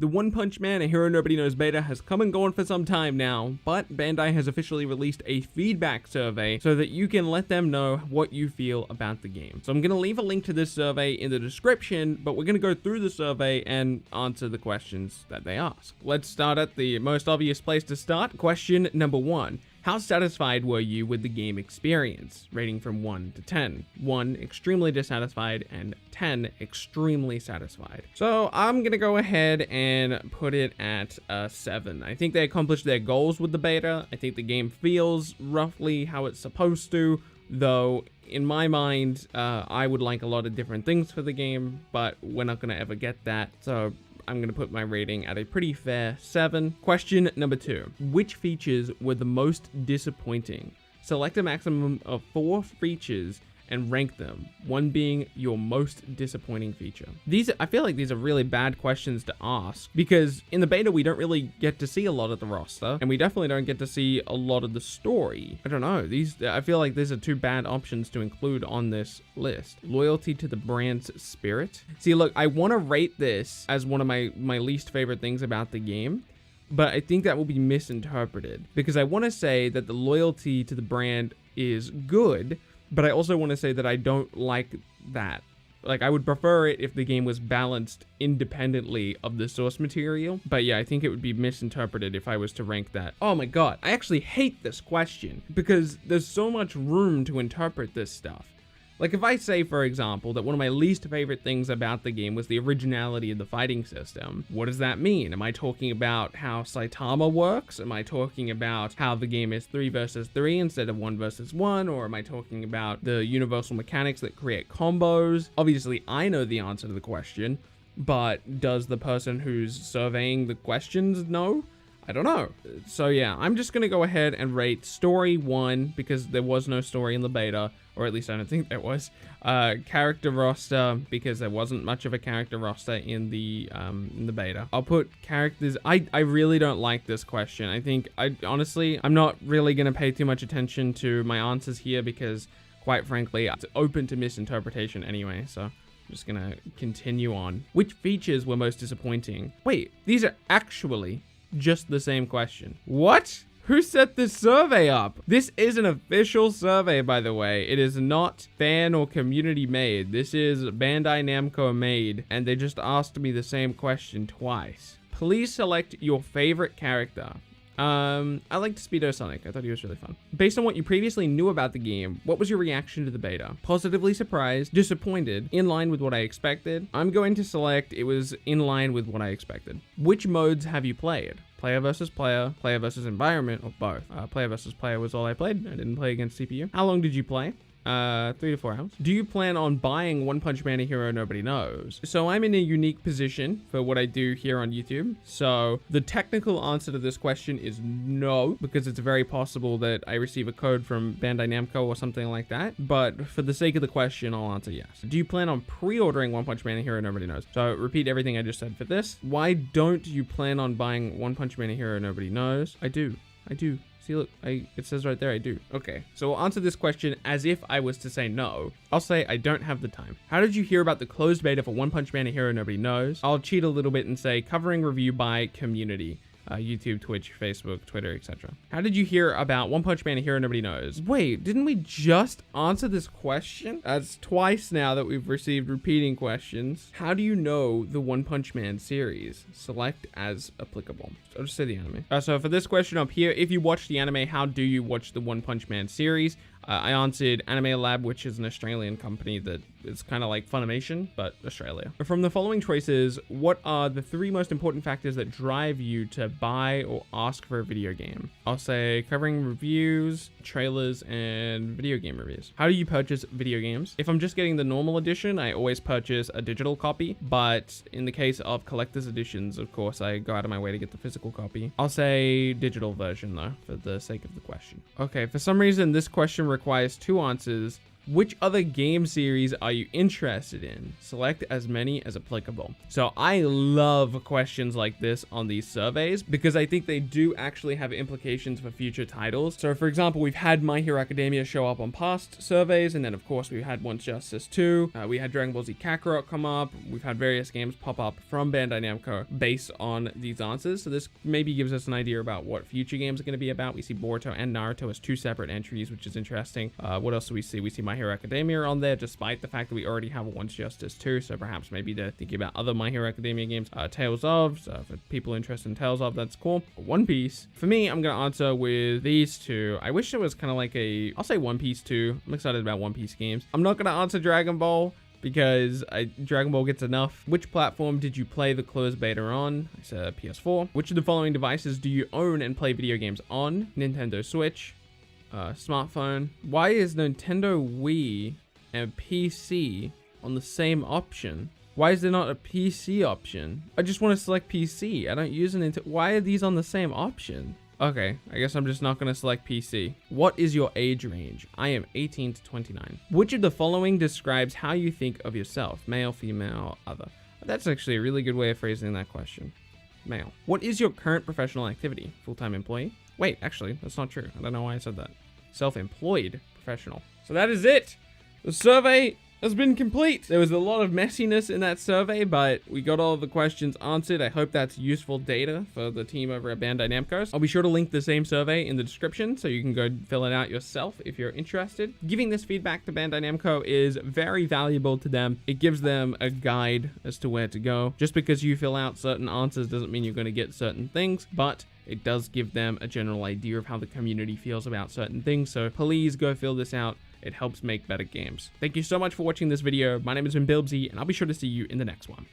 The One Punch Man, A Hero Nobody Knows beta has come and gone for some time now, but Bandai has officially released a feedback survey so that you can let them know what you feel about the game. So I'm going to leave a link to this survey in the description, but we're going to go through the survey and answer the questions that they ask. Let's start at the most obvious place to start. Question number 1. How satisfied were you with the game experience? Rating from 1 to 10. 1, extremely dissatisfied, and 10, extremely satisfied. So I'm gonna go ahead and put it at a 7. I think they accomplished their goals with the beta. I think the game feels roughly how it's supposed to, though in my mind, I would like a lot of different things for the game, but we're not gonna ever get that. So I'm going to put my rating at a pretty fair 7. Question number 2. Which features were the most disappointing? Select a maximum of 4 features and rank them, 1 being your most disappointing feature. I feel like these are really bad questions to ask because in the beta we don't really get to see a lot of the roster, and we definitely don't get to see a lot of the story. I don't know, I feel like these are 2 bad options to include on this list. Loyalty to the brand's spirit. See, look, I want to rate this as one of my least favorite things about the game, but I think that will be misinterpreted because I want to say that the loyalty to the brand is good, but I also want to say that I don't like that. Like, I would prefer it if the game was balanced independently of the source material. But yeah, I think it would be misinterpreted if I was to rank that. Oh my god, I actually hate this question because there's so much room to interpret this stuff. Like, if I say, for example, that one of my least favorite things about the game was the originality of the fighting system, what does that mean? Am I talking about how Saitama works? Am I talking about how the game is 3 versus 3 instead of 1 versus 1? Or am I talking about the universal mechanics that create combos? Obviously, I know the answer to the question, but does the person who's surveying the questions know? I don't know. So yeah, I'm just gonna go ahead and rate story 1 because there was no story in the beta, or at least I don't think there was. Character roster because there wasn't much of a character roster in the beta. I'll put characters. I really don't like this question. Honestly, I'm not really gonna pay too much attention to my answers here because, quite frankly, it's open to misinterpretation anyway. So I'm just gonna continue on. Which features were most disappointing? Wait, these are actually just the same question. What? Who set this survey up? This is an official survey, by the way. It is not fan or community made. This is Bandai Namco made, and they just asked me the same question twice. Please select your favorite character. I liked Speedo Sonic. I thought he was really fun. Based on what you previously knew about the game, what was your reaction to the beta? Positively surprised, disappointed, in line with what I expected. I'm going to select it was in line with what I expected. Which modes have you played? Player versus player, player versus environment, or both? Player versus player was all I played. I didn't play against CPU. How long did you play? 3 to 4 hours. Do you plan on buying One Punch Man, A Hero Nobody Knows? So I'm in a unique position for what I do here on YouTube. So the technical answer to this question is no, because it's very possible that I receive a code from Bandai Namco or something like that. But for the sake of the question, I'll answer yes. Do you plan on pre-ordering One Punch Man, A Hero Nobody Knows? So repeat everything I just said for this. Why don't you plan on buying One Punch Man, A Hero Nobody Knows? I do. See, look, it says right there, I do. Okay, so I'll answer this question as if I was to say no. I'll say I don't have the time. How did you hear about the closed beta for One Punch Man, A Hero Nobody Knows? I'll cheat a little bit and say covering review by community. YouTube, Twitch, Facebook, Twitter, etc. How did you hear about One Punch Man, A Hero Nobody Knows? Wait, didn't we just answer this question? That's twice now that we've received repeating questions. How do you know the One Punch Man series? Select as applicable. So I'll just say the anime. So for this question up here, if you watch the anime, how do you watch the One Punch Man series? I answered Anime Lab, which is an Australian company that is kind of like Funimation, but Australia. From the following choices, what are the 3 most important factors that drive you to buy or ask for a video game? I'll say covering reviews, trailers, and video game reviews. How do you purchase video games? If I'm just getting the normal edition, I always purchase a digital copy, but in the case of collector's editions, of course, I go out of my way to get the physical copy. I'll say digital version though, for the sake of the question. Okay, for some reason, this question requires 2 answers. Which other game series are you interested in? Select as many as applicable. So I love questions like this on these surveys because I think they do actually have implications for future titles. So for example, we've had My Hero Academia show up on past surveys, and then of course we've had Once Justice 2, we had Dragon Ball Z Kakarot come up, we've had various games pop up from Bandai Namco based on these answers. So this maybe gives us an idea about what future games are going to be about. We see Boruto and Naruto as 2 separate entries, which is interesting. What else do we see? We see My Hero Academia on there, despite the fact that we already have a Once Justice 2, so perhaps maybe they're thinking about other My Hero Academia games. Tales of, so for people interested in Tales of, that's cool. One Piece, for me, I'm gonna answer with these 2. I wish there was kind of like I'll say One Piece 2. I'm excited about One Piece games. I'm not gonna answer Dragon Ball because Dragon Ball gets enough. Which platform did you play the closed beta on? I said PS4. Which of the following devices do you own and play video games on? Nintendo Switch, smartphone. Why is Nintendo Wii and PC on the same option? Why is there not a PC option? I just want to select PC. I don't use an Why are these on the same option? Okay, I guess I'm just not going to select PC. What is your age range? I am 18 to 29. Which of the following describes how you think of yourself? Male, female, other. That's actually a really good way of phrasing that question. Male. What is your current professional activity? Full-time employee? Wait, actually, that's not true. I don't know why I said that. Self-employed professional. So that is it. The survey has been complete. There was a lot of messiness in that survey, but we got all of the questions answered. I hope that's useful data for the team over at Bandai Namco. I'll be sure to link the same survey in the description so you can go fill it out yourself if you're interested. Giving this feedback to Bandai Namco is very valuable to them. It gives them a guide as to where to go. Just because you fill out certain answers doesn't mean you're going to get certain things, but it does give them a general idea of how the community feels about certain things. So please go fill this out. It helps make better games. Thank you so much for watching this video. My name has been Bilbzy, and I'll be sure to see you in the next one.